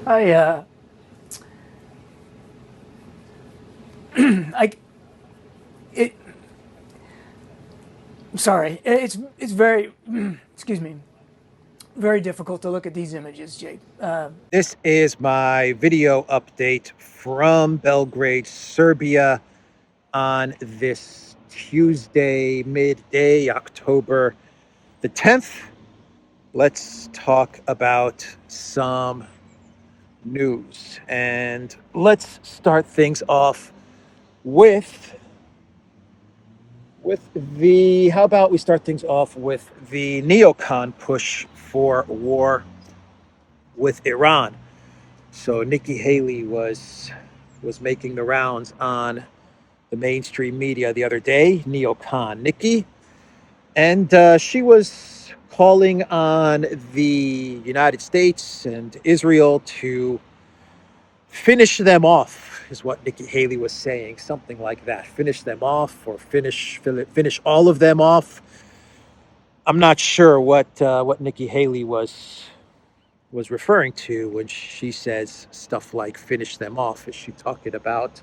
I, I, it, sorry. It's very, excuse me, very difficult to look at these images, Jake. This is my video update from Belgrade, Serbia on this Tuesday, midday, October the 10th. Let's talk about some news. And let's start things off with the how about we start things off with the neocon push for war with Iran. So Nikki Haley was making the rounds on the mainstream media the other day, neocon Nikki, and she was calling on the United States and Israel to finish them off, is what Nikki Haley was saying, something like that. Finish them off, or finish all of them off. I'm not sure what Nikki Haley was referring to when she says stuff like finish them off. Is she talking about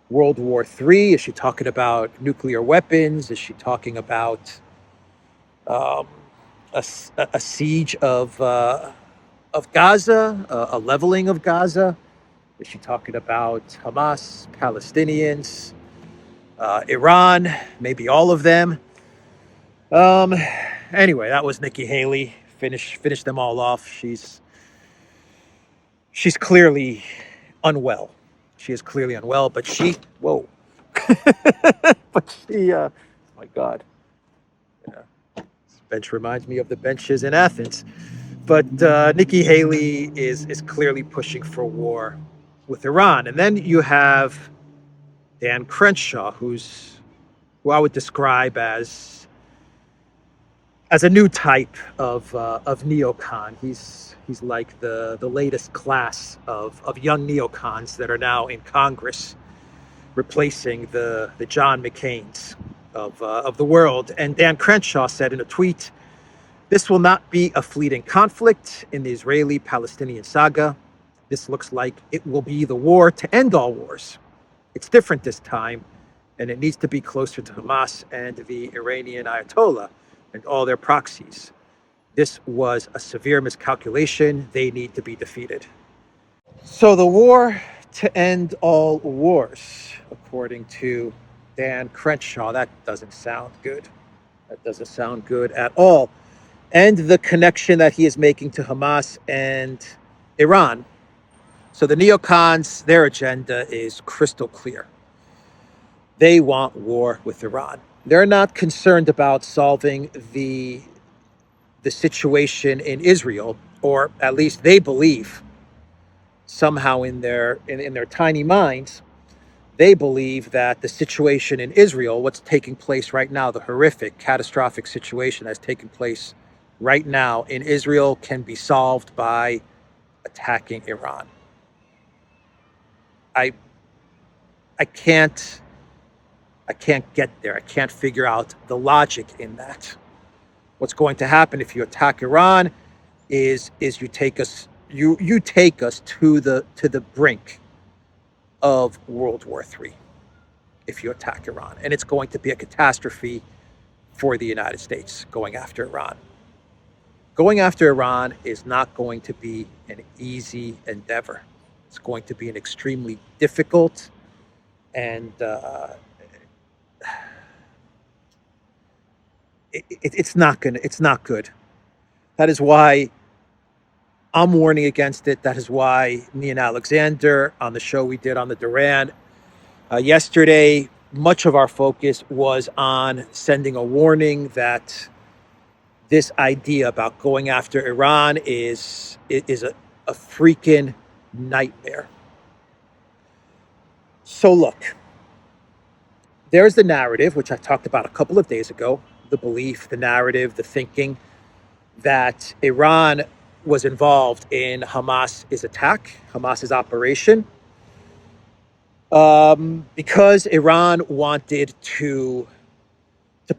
World War III? Is she talking about nuclear weapons? Is she talking about um, a siege of Gaza, a leveling of Gaza? Is she talking about Hamas, Palestinians, Iran, maybe all of them? Um, anyway, that was Nikki Haley. Finish them all off. She's clearly unwell. She is clearly unwell, but she whoa, but she my God, yeah, this bench reminds me of the benches in Athens. But Nikki Haley is clearly pushing for war with Iran, and then you have Dan Crenshaw, who I would describe as a new type of neocon. He's like the latest class of young neocons that are now in Congress, replacing the John McCains of the world. And Dan Crenshaw said in a tweet, "This will not be a fleeting conflict in the Israeli-Palestinian saga. This looks like it will be the war to end all wars. It's different this time, and it needs to be closer to Hamas and the Iranian Ayatollah and all their proxies. This was a severe miscalculation. They need to be defeated." So the war to end all wars, according to Dan Crenshaw, that doesn't sound good. That doesn't sound good at all. And the connection that he is making to Hamas and Iran. So the neocons, their agenda is crystal clear. They want war with Iran. They're not concerned about solving the situation in Israel, or at least they believe somehow in their tiny minds, they believe that the situation in Israel, what's taking place right now, the horrific, catastrophic situation that's taking place right now in Israel, can be solved by attacking Iran. I I can't I can't get there. I can't figure out the logic in that. What's going to happen if you attack Iran is you take us to the brink of World War III if you attack Iran, and it's going to be a catastrophe for the United States going after Iran. Going after Iran is not going to be an easy endeavor. It's going to be an extremely difficult and it's not good. That is why I'm warning against it. That is why me and Alexander on the show we did on the Duran yesterday, much of our focus was on sending a warning that this idea about going after Iran is a freaking nightmare. So look, there's the narrative, which I talked about a couple of days ago, the belief, the narrative, the thinking that Iran was involved in Hamas's attack, Hamas's operation, because Iran wanted to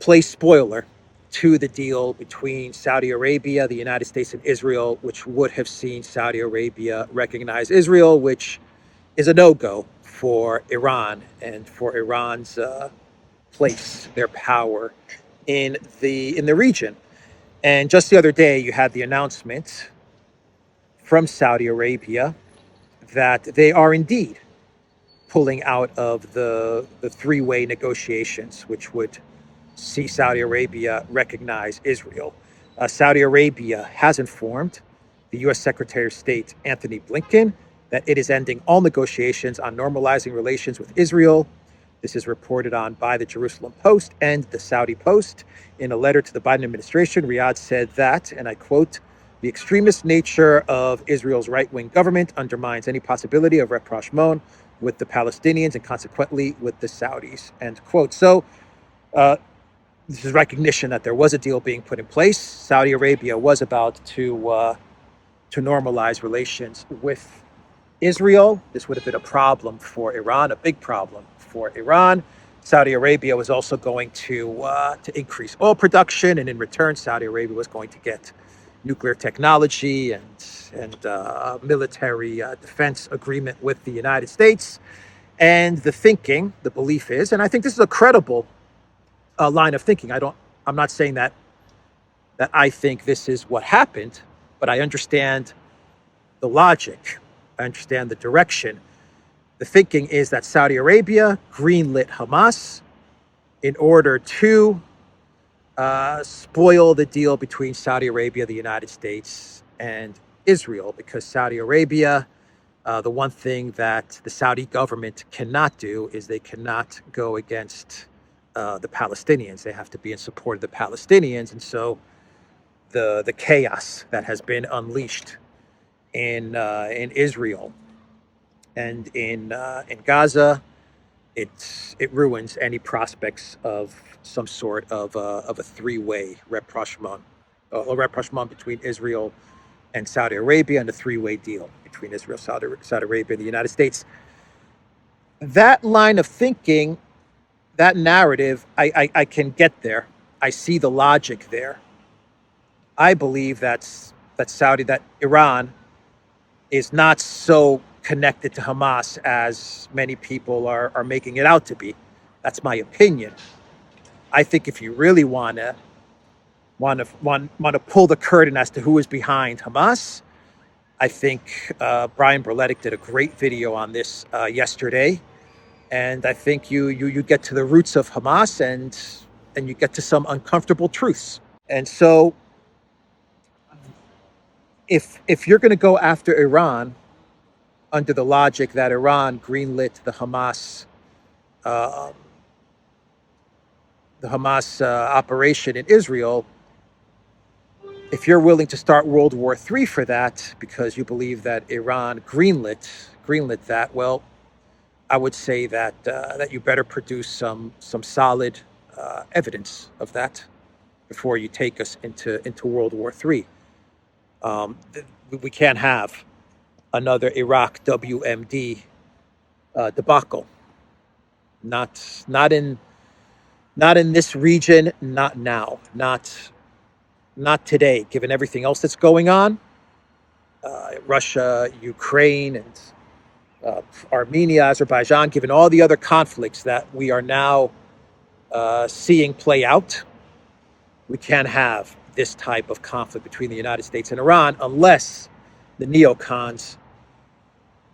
play spoiler to the deal between Saudi Arabia, the United States, and Israel, which would have seen Saudi Arabia recognize Israel, which is a no-go for Iran and for Iran's place, their power in the region. And just the other day, you had the announcement from Saudi Arabia that they are indeed pulling out of the three-way negotiations, which would see Saudi Arabia recognize Israel. Saudi Arabia has informed the U.S. Secretary of State Anthony Blinken that it is ending all negotiations on normalizing relations with Israel. This is reported on by the Jerusalem Post and the Saudi Post. In a letter to the Biden administration, Riyadh said that, and I quote, "The extremist nature of Israel's right-wing government undermines any possibility of rapprochement with the Palestinians and consequently with the Saudis," end quote. So this is recognition that there was a deal being put in place. Saudi Arabia was about to normalize relations with Israel. This would have been a problem for Iran, a big problem for Iran. Saudi Arabia was also going to increase oil production, and in return, Saudi Arabia was going to get nuclear technology and military defense agreement with the United States. And the thinking, the belief is, and I think this is a credible line of thinking. I'm not saying that I think this is what happened, but I understand the logic. I understand the direction. The thinking is that Saudi Arabia greenlit Hamas in order to spoil the deal between Saudi Arabia, the United States, and Israel, because Saudi Arabia, the one thing that the Saudi government cannot do is they cannot go against the Palestinians. They have to be in support of the Palestinians. And so the chaos that has been unleashed in Israel and in Gaza, it ruins any prospects of some sort of a three-way rapprochement between Israel and Saudi Arabia, and a three-way deal between Israel, Saudi Arabia, and the United States. That line of thinking, that narrative, I can get there. I see the logic there. I believe that Iran is not so connected to Hamas as many people are making it out to be. That's my opinion. I think if you really want to pull the curtain as to who is behind Hamas, I think Brian Berletic did a great video on this yesterday, and I think you get to the roots of Hamas and you get to some uncomfortable truths. And so, if you're going to go after Iran under the logic that Iran greenlit the Hamas operation in Israel, if you're willing to start World War III for that because you believe that Iran greenlit that, well, I would say that you better produce some solid evidence of that before you take us into World War III. We can't have another Iraq WMD debacle. Not in this region, not now, not today, given everything else that's going on, Russia, Ukraine, and Armenia, Azerbaijan, given all the other conflicts that we are now seeing play out. We can't have this type of conflict between the United States and Iran unless the neocons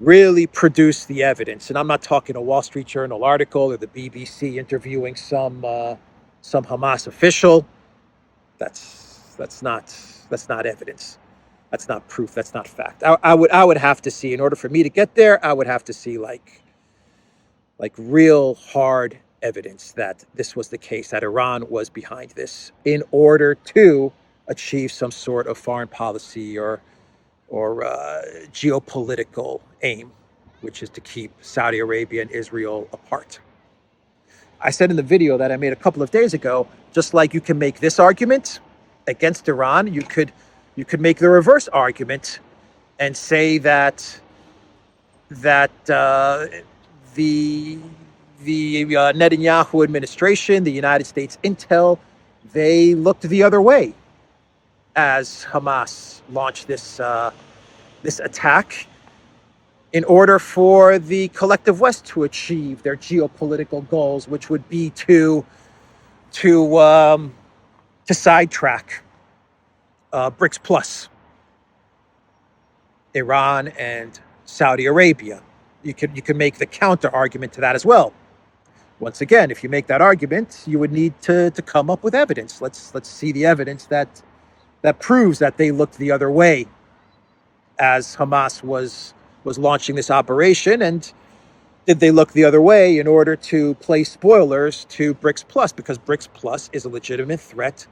really produce the evidence. And I'm not talking a Wall Street Journal article or the BBC interviewing some Hamas official. That's not evidence. That's not proof. That's not fact. I would have to see, in order for me to get there, I would have to see like real hard evidence that this was the case, that Iran was behind this, in order to achieve some sort of foreign policy or geopolitical aim, which is to keep Saudi Arabia and Israel apart. I said in the video that I made a couple of days ago, just like you can make this argument against Iran, you could make the reverse argument and say that the Netanyahu administration, the United States intel, they looked the other way as Hamas launched this attack in order for the collective West to achieve their geopolitical goals, which would be to sidetrack BRICS plus Iran and Saudi Arabia. You can make the counter argument to that as well. Once again, if you make that argument, you would need to come up with evidence. Let's see the evidence that proves that they looked the other way as Hamas was launching this operation, and did they look the other way in order to place spoilers to BRICS plus, because BRICS plus is a legitimate threat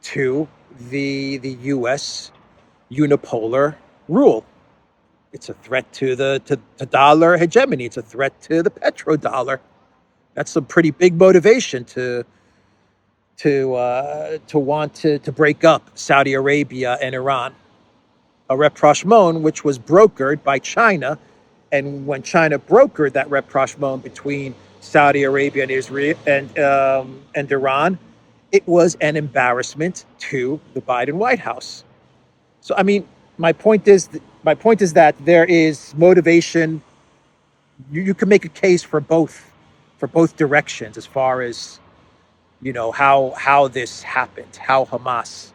to the U.S. unipolar rule. It's a threat to the dollar hegemony. It's a threat to the petrodollar. That's a pretty big motivation to want to break up Saudi Arabia and Iran. A rapprochement which was brokered by China, and when China brokered that rapprochement between Saudi Arabia and Israel and Iran, it was an embarrassment to the Biden White House. So, I mean, my point is that there is motivation. You can make a case for both directions as far as, you know, how this happened, how Hamas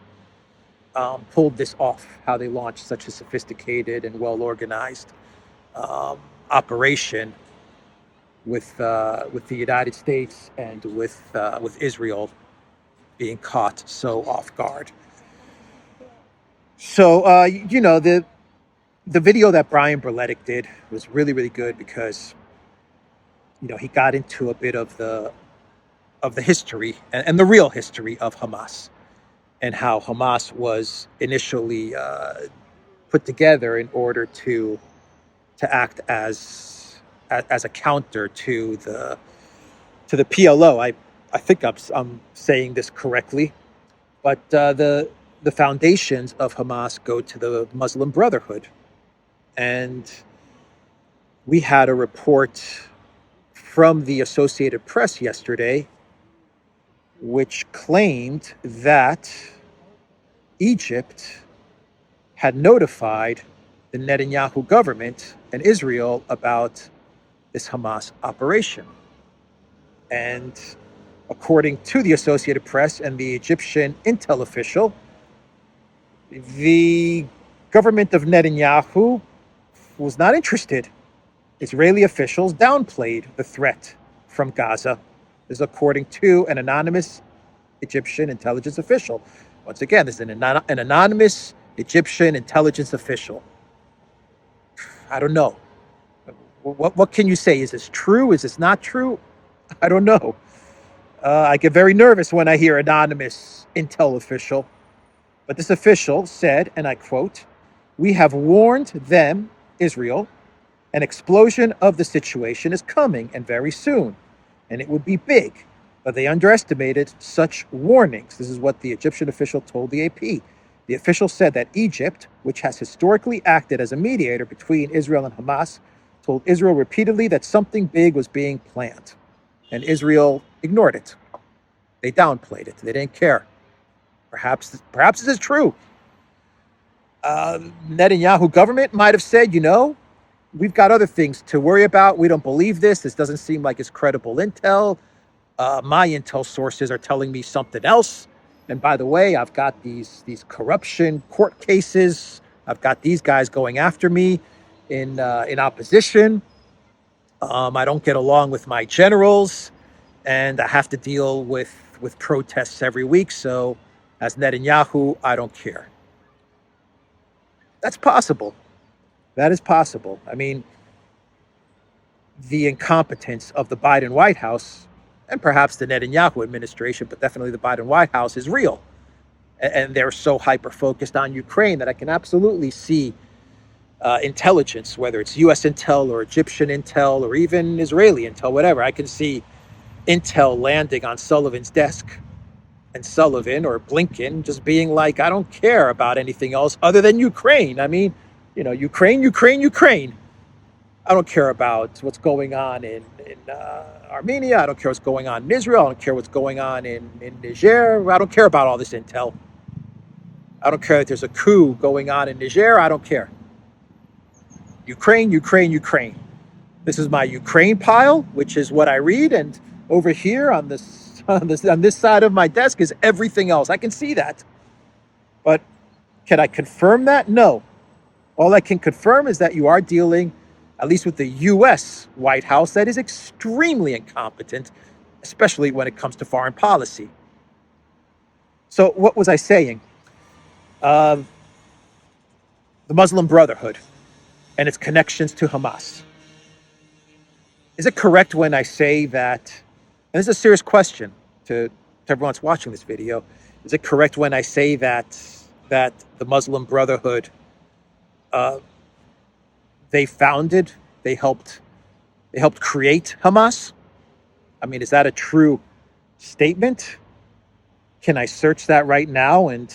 pulled this off, how they launched such a sophisticated and well organized operation with the United States and with Israel being caught so off guard. So you know, the video that Brian Berletic did was really, really good, because, you know, he got into a bit of the history and the real history of Hamas, and how Hamas was initially put together in order to act as a counter to the PLO. I think I'm saying this correctly, but the foundations of Hamas go to the Muslim Brotherhood, and we had a report from the Associated Press yesterday which claimed that Egypt had notified the Netanyahu government and Israel about this Hamas operation. And according to the Associated Press and the Egyptian intel official, the government of Netanyahu was not interested. Israeli officials downplayed the threat from Gaza. This is according to an anonymous Egyptian intelligence official. Once again, this is an anonymous Egyptian intelligence official. I don't know. What can you say? Is this true? Is this not true? I don't know. I get very nervous when I hear anonymous intel official. But this official said, and I quote, "We have warned them, Israel, an explosion of the situation is coming, and very soon, and it would be big, but they underestimated such warnings." This is what the Egyptian official told the AP. The official said that Egypt, which has historically acted as a mediator between Israel and Hamas, told Israel repeatedly that something big was being planned, and Israel ignored it. They downplayed it. They didn't care. Perhaps this is true. Netanyahu government might have said, you know, we've got other things to worry about. We don't believe this. This doesn't seem like it's credible intel. My intel sources are telling me something else. And by the way, I've got these corruption court cases. I've got these guys going after me in opposition. I don't get along with my generals, and I have to deal with protests every week. So as Netanyahu, I don't care. That's possible. That is possible. I mean, the incompetence of the Biden White House, and perhaps the Netanyahu administration, but definitely the Biden White House, is real. And they're so hyper-focused on Ukraine that I can absolutely see intelligence, whether it's U.S. intel or Egyptian intel or even Israeli intel, whatever. I can see intel landing on Sullivan's desk, and Sullivan or Blinken just being like, I don't care about anything else other than Ukraine. I mean, you know, Ukraine. I don't care about what's going on in Armenia. I don't care what's going on in Israel. I don't care what's going on in Niger. I don't care about all this intel. I don't care if there's a coup going on in Niger. I don't care. Ukraine, Ukraine, Ukraine. This is my Ukraine pile, which is what I read, and over here on this side of my desk is everything else. I can see that, but can I confirm that? No. All I can confirm is that you are dealing, at least with the U.S. White House, that is extremely incompetent, especially when it comes to foreign policy. So, what was I saying? The Muslim Brotherhood and its connections to Hamas. Is it correct when I say that, and this is a serious question to everyone that's watching this video, is it correct when I say that the Muslim Brotherhood, they founded, they helped create Hamas? I mean, is that a true statement? Can I search that right now and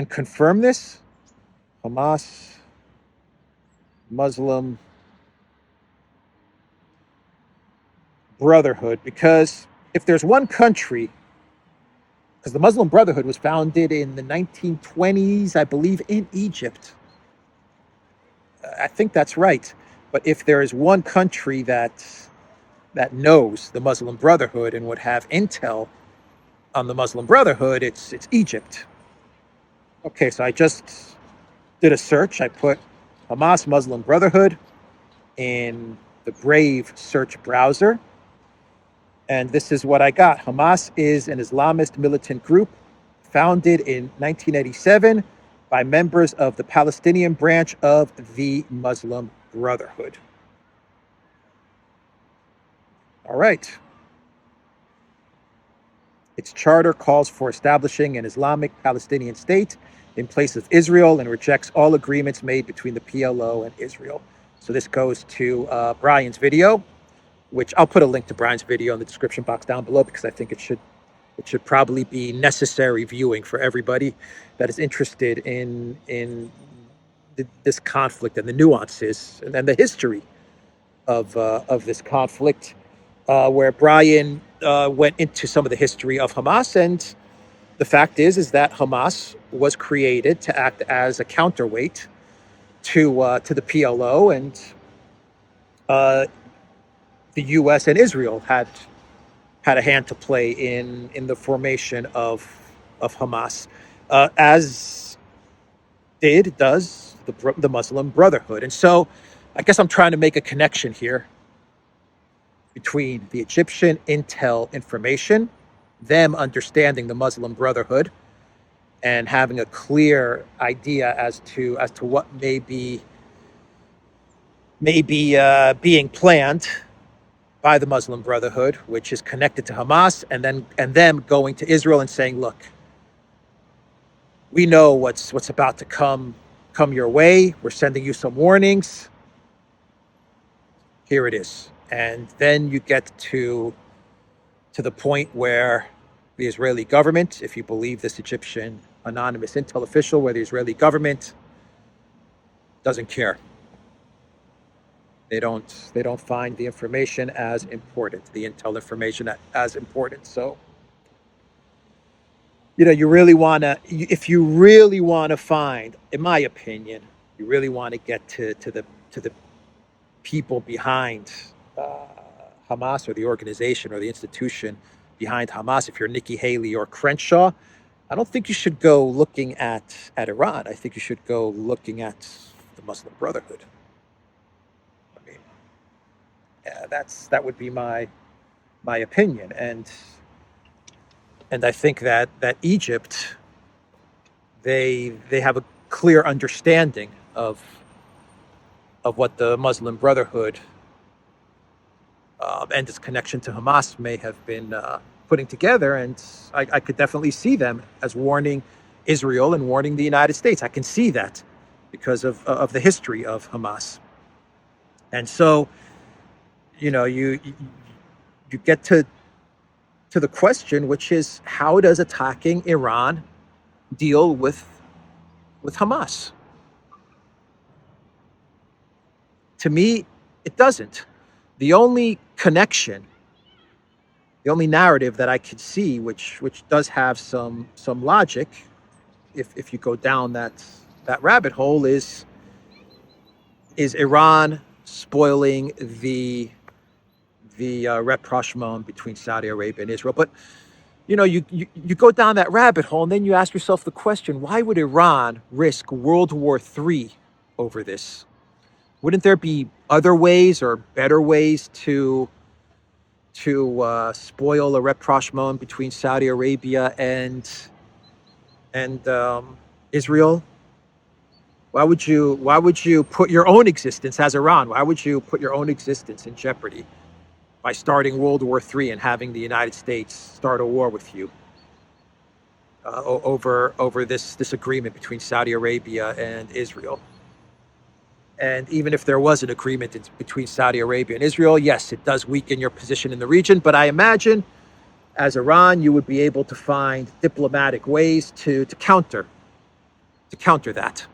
confirm this? Hamas, Muslim Brotherhood, because if there's one country, because the Muslim Brotherhood was founded in the 1920s, I believe, in Egypt. I think that's right. But if there is one country that knows the Muslim Brotherhood and would have intel on the Muslim Brotherhood, it's Egypt. Okay, so I just did a search. I put Hamas Muslim Brotherhood in the Brave search browser. And this is what I got. Hamas is an Islamist militant group founded in 1987 by members of the Palestinian branch of the Muslim Brotherhood. All right. Its charter calls for establishing an Islamic Palestinian state in place of Israel and rejects all agreements made between the PLO and Israel. So this goes to Brian's video, which I'll put a link to Brian's video in the description box down below, because I think it should probably be necessary viewing for everybody that is interested in this conflict and the nuances and the history of this conflict, where Brian went into some of the history of Hamas. And the fact is that Hamas was created to act as a counterweight to the PLO, and the U.S. and Israel had a hand to play in the formation of Hamas, as does the Muslim Brotherhood. And so, I guess I'm trying to make a connection here between the Egyptian intel information, them understanding the Muslim Brotherhood, and having a clear idea as to what may be being planned by the Muslim Brotherhood, which is connected to Hamas, and them going to Israel and saying, "Look, we know what's about to come your way. We're sending you some warnings. Here it is." And then you get to the point where the Israeli government, if you believe this Egyptian anonymous intel official, where the Israeli government doesn't care. They don't find the information as important, the intel information as important. So, you really want to, if you really want to find, in my opinion, you really want to get to the people behind Hamas, or the organization or the institution behind Hamas. If you're Nikki Haley or Crenshaw, I don't think you should go looking at Iran. I think you should go looking at the Muslim Brotherhood. I mean, yeah, that would be my opinion, and I think that Egypt, they have a clear understanding of what the Muslim Brotherhood and its connection to Hamas may have been putting together, and I could definitely see them as warning Israel and warning the United States. I can see that because of the history of Hamas. And so, you get to the question, which is, how does attacking Iran deal with Hamas? To me, it doesn't. The only connection, the only narrative that I could see, which does have some logic, if you go down that rabbit hole, is Iran spoiling the rapprochement between Saudi Arabia and Israel. But you go down that rabbit hole, and then you ask yourself the question: why would Iran risk World War III over this? Wouldn't there be other ways or better ways to spoil a rapprochement between Saudi Arabia and Israel? Why would you put your own existence as Iran? Why would you put your own existence in jeopardy by starting World War III and having the United States start a war with you over this agreement between Saudi Arabia and Israel? And even if there was an agreement between Saudi Arabia and Israel, yes, it does weaken your position in the region. But I imagine, as Iran, you would be able to find diplomatic ways to counter that,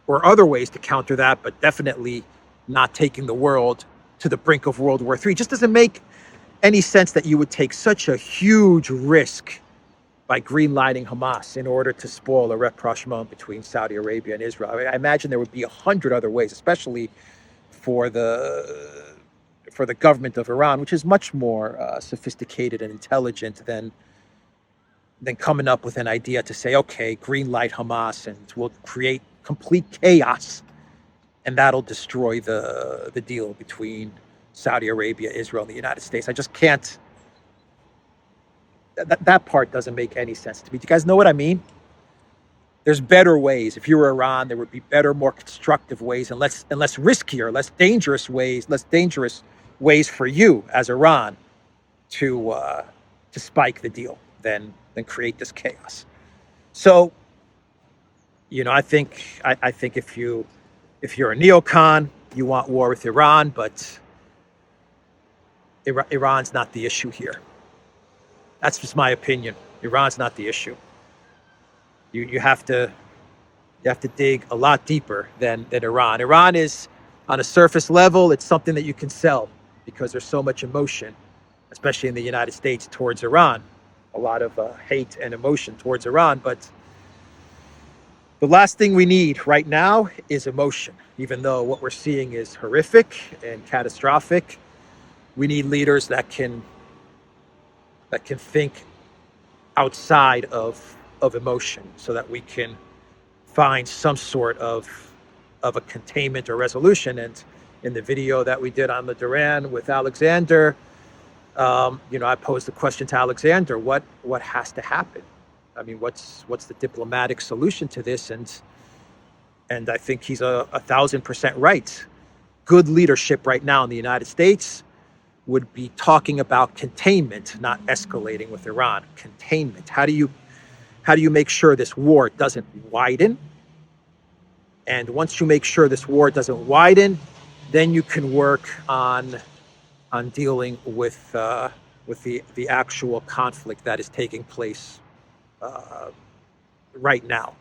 or other ways to counter that, but definitely not taking the world to the brink of World War III. It just doesn't make any sense that you would take such a huge risk by greenlighting Hamas in order to spoil a rapprochement between Saudi Arabia and Israel. I imagine there would be 100 other ways, especially for the government of Iran, which is much more sophisticated and intelligent than coming up with an idea to say, okay, greenlight Hamas and we'll create complete chaos, and that'll destroy the deal between Saudi Arabia, Israel, and the United States. I just can't. That part doesn't make any sense to me. Do you guys know what I mean? There's better ways. If you were Iran, there would be better, more constructive ways, and less riskier, less dangerous ways for you as Iran to spike the deal than create this chaos. So, I think if you're a neocon, you want war with Iran, but Iran's not the issue here. That's just my opinion. Iran's not the issue. You have to dig a lot deeper than Iran. Iran is, on a surface level, it's something that you can sell because there's so much emotion, especially in the United States, towards Iran. A lot of hate and emotion towards Iran. But the last thing we need right now is emotion. Even though what we're seeing is horrific and catastrophic, we need leaders that can think outside of emotion, so that we can find some sort of a containment or resolution. And in the video that we did on the Duran with Alexander, I posed the question to Alexander: what has to happen? I mean, what's the diplomatic solution to this? And I think he's 1,000% right. Good leadership right now in the United States would be talking about containment, not escalating with Iran. Containment. How do you make sure this war doesn't widen? And once you make sure this war doesn't widen, then you can work on dealing with the actual conflict that is taking place right now.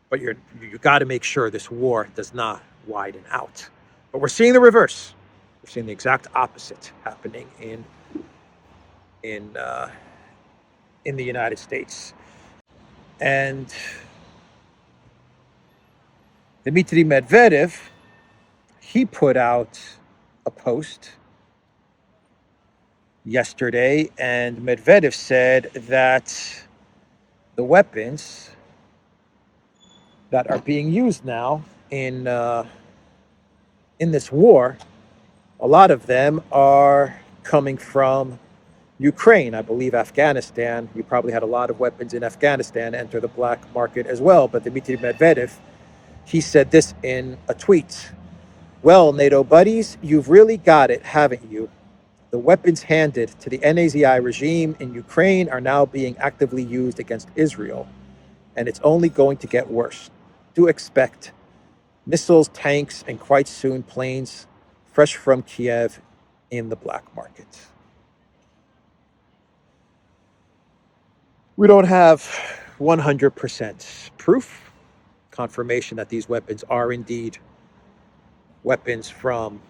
But you got to make sure this war does not widen out. But we're seeing the reverse. We're seeing the exact opposite happening in the United States. And Dmitry Medvedev, he put out a post yesterday, and Medvedev said that the weapons that are being used now in this war, a lot of them are coming from Ukraine. I believe Afghanistan. You probably had a lot of weapons in Afghanistan enter the black market as well. But Dmitry Medvedev, he said this in a tweet: "Well, NATO buddies, you've really got it, haven't you? The weapons handed to the NAZI regime in Ukraine are now being actively used against Israel, and it's only going to get worse. Do expect missiles, tanks, and quite soon planes fresh from Kiev in the black market." We don't have 100% proof confirmation that these weapons are indeed weapons from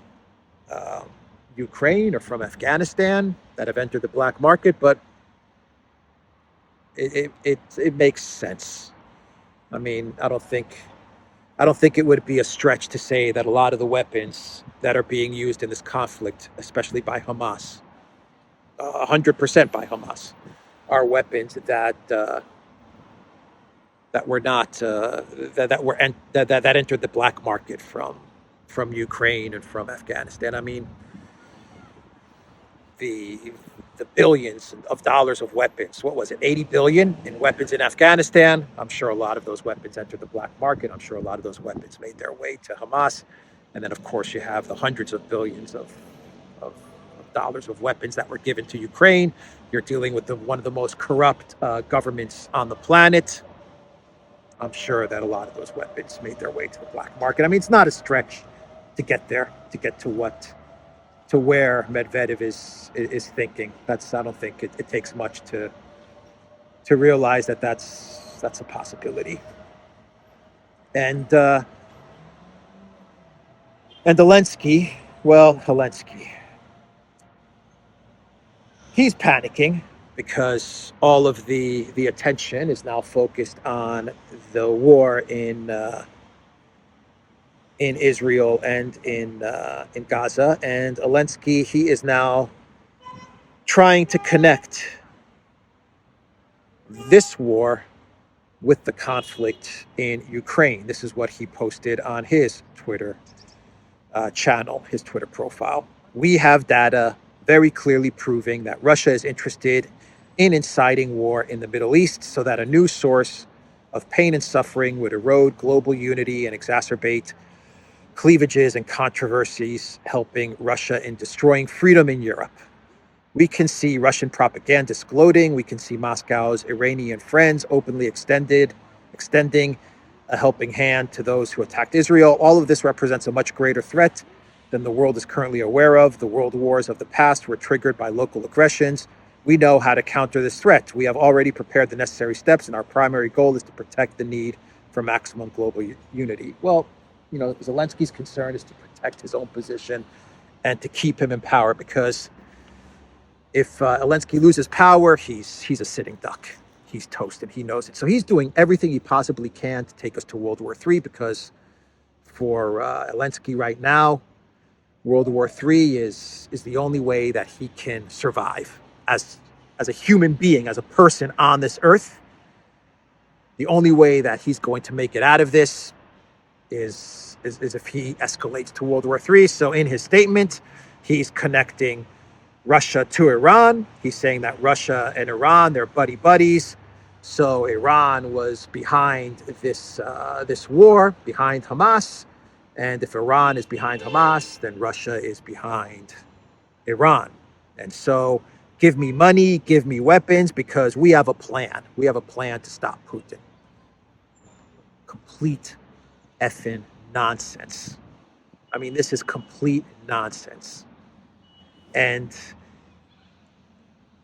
uh, Ukraine or from Afghanistan that have entered the black market, but it makes sense. I mean, I don't think it would be a stretch to say that a lot of the weapons that are being used in this conflict, especially by Hamas, 100% by Hamas, are weapons that were not that entered the black market from Ukraine and from Afghanistan. I mean, the the billions of dollars of weapons. What was it? 80 billion in weapons in Afghanistan. I'm sure a lot of those weapons entered the black market. I'm sure a lot of those weapons made their way to Hamas. And then, of course, you have the hundreds of billions of dollars of weapons that were given to Ukraine. You're dealing with one of the most corrupt governments on the planet. I'm sure that a lot of those weapons made their way to the black market. I mean, it's not a stretch to get there, to get to where Medvedev is thinking. I don't think it takes much to realize that that's a possibility. And Zelensky, he's panicking because all of the attention is now focused on the war in Israel and in Gaza. And Zelensky, he is now trying to connect this war with the conflict in Ukraine. This is what he posted on his Twitter channel, his Twitter profile. We have data very clearly proving that Russia is interested in inciting war in the Middle East so that a new source of pain and suffering would erode global unity and exacerbate cleavages and controversies, helping Russia in destroying freedom in Europe. We can see Russian propagandists gloating. We can see Moscow's Iranian friends openly extending a helping hand to those who attacked Israel. All of this represents a much greater threat than the world is currently aware of. The world wars of the past were triggered by local aggressions. We know how to counter this threat. We have already prepared the necessary steps, and our primary goal is to protect the need for maximum global unity. Well, Zelensky's concern is to protect his own position and to keep him in power, because if Zelensky loses power, he's a sitting duck. He's toasted. He knows it. So he's doing everything he possibly can to take us to World War III, because for Zelensky right now, World War III is the only way that he can survive as a human being, as a person on this earth. The only way that he's going to make it out of this is if he escalates to World War III. So in his statement, he's connecting Russia to Iran. He's saying that Russia and Iran, they're buddies. So Iran was behind this war, behind Hamas. And if Iran is behind Hamas, then Russia is behind Iran. And so give me money, give me weapons, because we have a plan. We have a plan to stop Putin. Complete effing nonsense. I mean, this is complete nonsense. And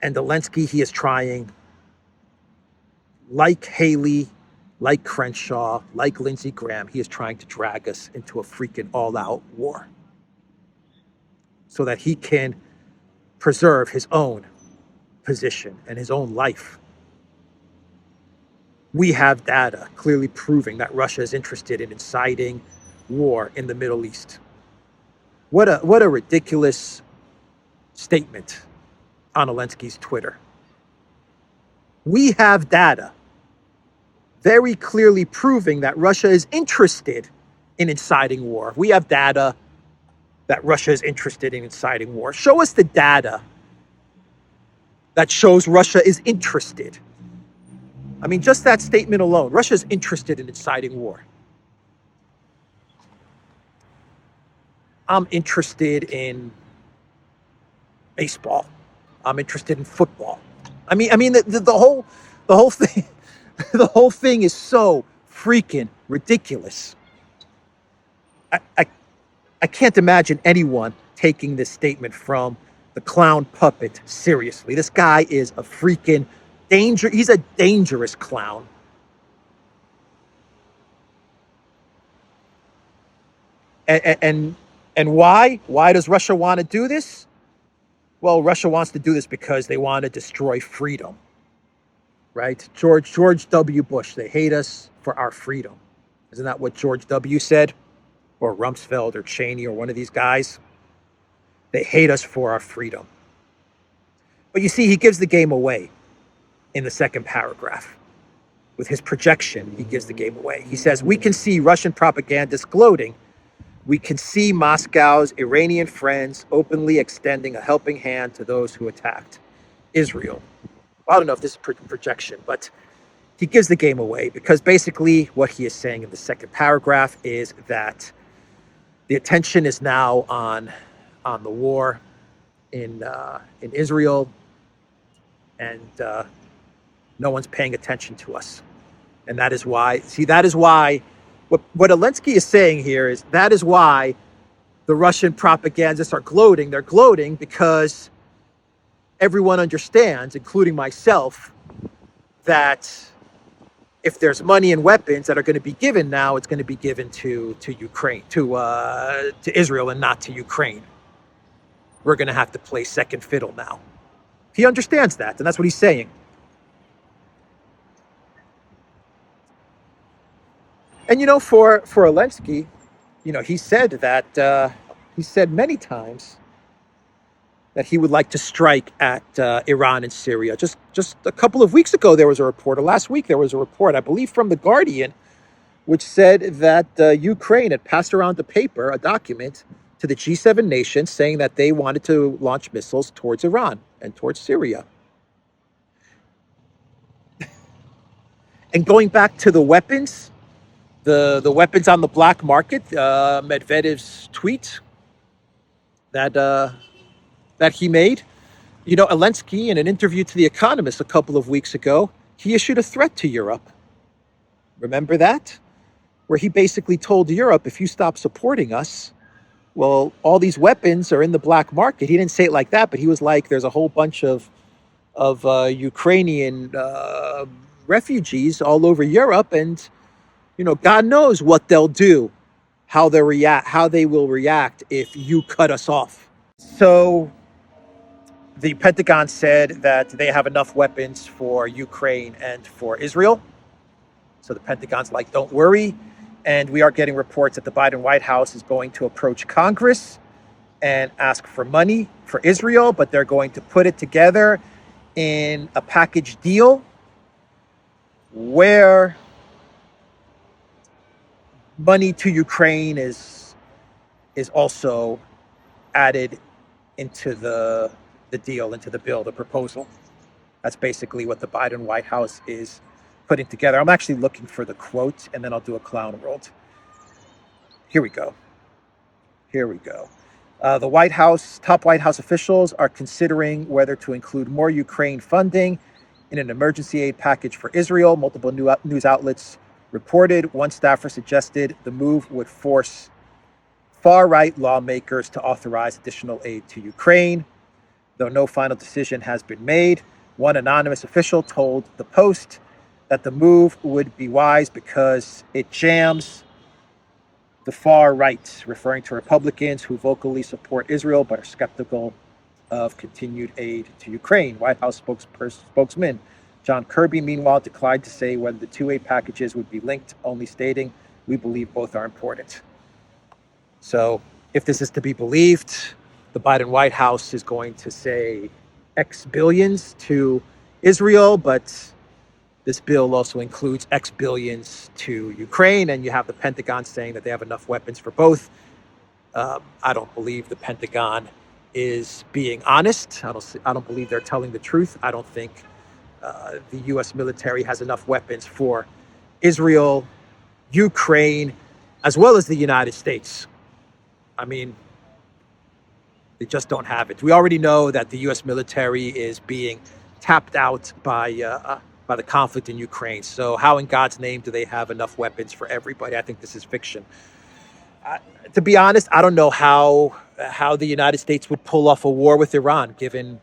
Zelensky, he is trying, like Haley, like Crenshaw, like Lindsey Graham, he is trying to drag us into a freaking all-out war so that he can preserve his own position and his own life. We have data clearly proving that Russia is interested in inciting war in the Middle East. What a ridiculous statement on Zelensky's Twitter. We have data very clearly proving that Russia is interested in inciting war. We have data that Russia is interested in inciting war. Show us the data that shows Russia is interested. I mean, just that statement alone, Russia is interested in inciting war. I'm interested in baseball. I'm interested in football. I mean, the whole thing, the whole thing is so freaking ridiculous. I can't imagine anyone taking this statement from the clown puppet seriously. This guy is a freaking danger. He's a dangerous clown. And why? Why does Russia want to do this? Well, Russia wants to do this because they want to destroy freedom, right? George W. Bush, they hate us for our freedom. Isn't that what George W. said? Or Rumsfeld or Cheney or one of these guys? They hate us for our freedom. But you see, he gives the game away in the second paragraph. With his projection, he gives the game away. He says, we can see Russian propagandists gloating. We can see Moscow's Iranian friends openly extending a helping hand to those who attacked Israel. Well, I don't know if this is projection, but he gives the game away because basically what he is saying in the second paragraph is that the attention is now on the war in Israel, and no one's paying attention to us. And that is why, what Zelensky is saying here is that is why the Russian propagandists are gloating. They're gloating because everyone understands, including myself, that if there's money and weapons that are going to be given now, it's going to be given to Ukraine, to Israel, and not to Ukraine. We're going to have to play second fiddle now. He understands that, and that's what he's saying. And for Zelensky, he said that he said many times that he would like to strike at Iran and Syria. Just a couple of weeks ago, there was a report, or last week there was a report, I believe from The Guardian, which said that Ukraine had passed around a document to the G7 nations saying that they wanted to launch missiles towards Iran and towards Syria. And going back to the weapons, the weapons on the black market, Medvedev's tweet that he made, Zelensky, in an interview to The Economist a couple of weeks ago, he issued a threat to Europe. Remember that? Where he basically told Europe, if you stop supporting us, well, all these weapons are in the black market. He didn't say it like that, but he was like, there's a whole bunch of Ukrainian refugees all over Europe, and God knows what they'll do, how they will react if you cut us off. So the Pentagon said that they have enough weapons for Ukraine and for Israel. So the Pentagon's like, don't worry. And we are getting reports that the Biden White House is going to approach Congress and ask for money for Israel, but they're going to put it together in a package deal where money to Ukraine is also added into the deal, into the bill, the proposal. That's basically what the Biden White House is putting together. I'm actually looking for the quote, and then I'll do a clown world. Here we go. The top White House officials are considering whether to include more Ukraine funding in an emergency aid package for Israel. Multiple news outlets reported one staffer suggested the move would force far-right lawmakers to authorize additional aid to Ukraine. Though no final decision has been made, one anonymous official told The Post that the move would be wise because it jams the far right, referring to Republicans who vocally support Israel but are skeptical of continued aid to Ukraine. White House spokesman John Kirby, meanwhile, declined to say whether the two aid packages would be linked, only stating, "We believe both are important." So if this is to be believed, the Biden White House is going to say X billions to Israel, but this bill also includes X billions to Ukraine, and you have the Pentagon saying that they have enough weapons for both. I don't believe the Pentagon is being honest. I don't believe they're telling the truth. I don't think the U.S. military has enough weapons for Israel, Ukraine, as well as the United States. I mean, they just don't have it. We already know that the U.S. military is being tapped out by the conflict in Ukraine. So how in God's name do they have enough weapons for everybody? I think this is fiction. To be honest, I don't know how the United States would pull off a war with Iran, given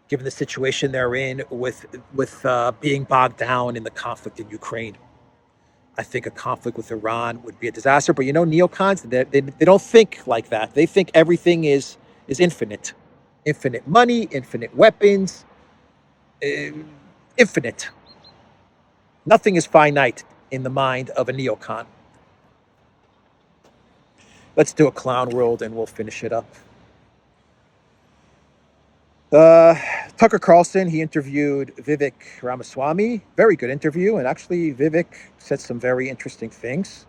the situation they're in with being bogged down in the conflict in Ukraine. I think a conflict with Iran would be a disaster. But neocons, they don't think like that. They think everything is infinite. Infinite money, infinite weapons, uh, infinite. Nothing is finite in the mind of a neocon. Let's do a clown world and we'll finish it up. Tucker Carlson, he interviewed Vivek Ramaswamy. Very good interview. And actually, Vivek said some very interesting things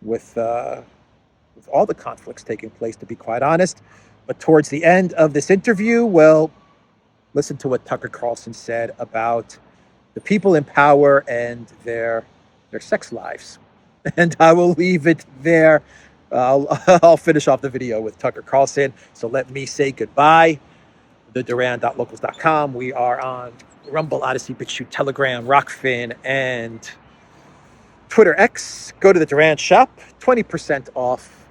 with all the conflicts taking place, to be quite honest. But towards the end of this interview, well, listen to what Tucker Carlson said about the people in power and their sex lives. And I will leave it there. I'll finish off the video with Tucker Carlson. So let me say goodbye. Duran.locals.com. We are on Rumble, ODYSEE, BitChute, Telegram, Rockfin, and Twitter X. Go to the Duran shop, 20% off.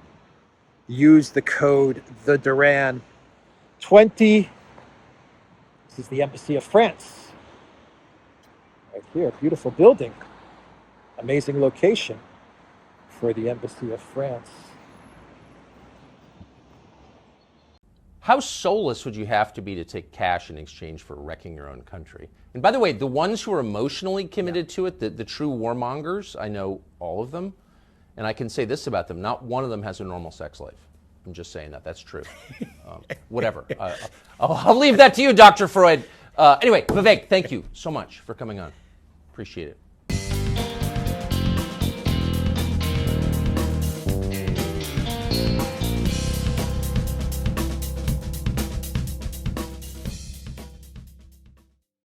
Use the code TheDuran20. This is the Embassy of France. Right here, beautiful building. Amazing location for the Embassy of France. How soulless would you have to be to take cash in exchange for wrecking your own country? And by the way, the ones who are emotionally committed to it, the true warmongers, I know all of them. And I can say this about them, not one of them has a normal sex life. I'm just saying that, that's true. Whatever. I'll leave that to you, Dr. Freud. Anyway, Vivek, thank you so much for coming on. Appreciate it.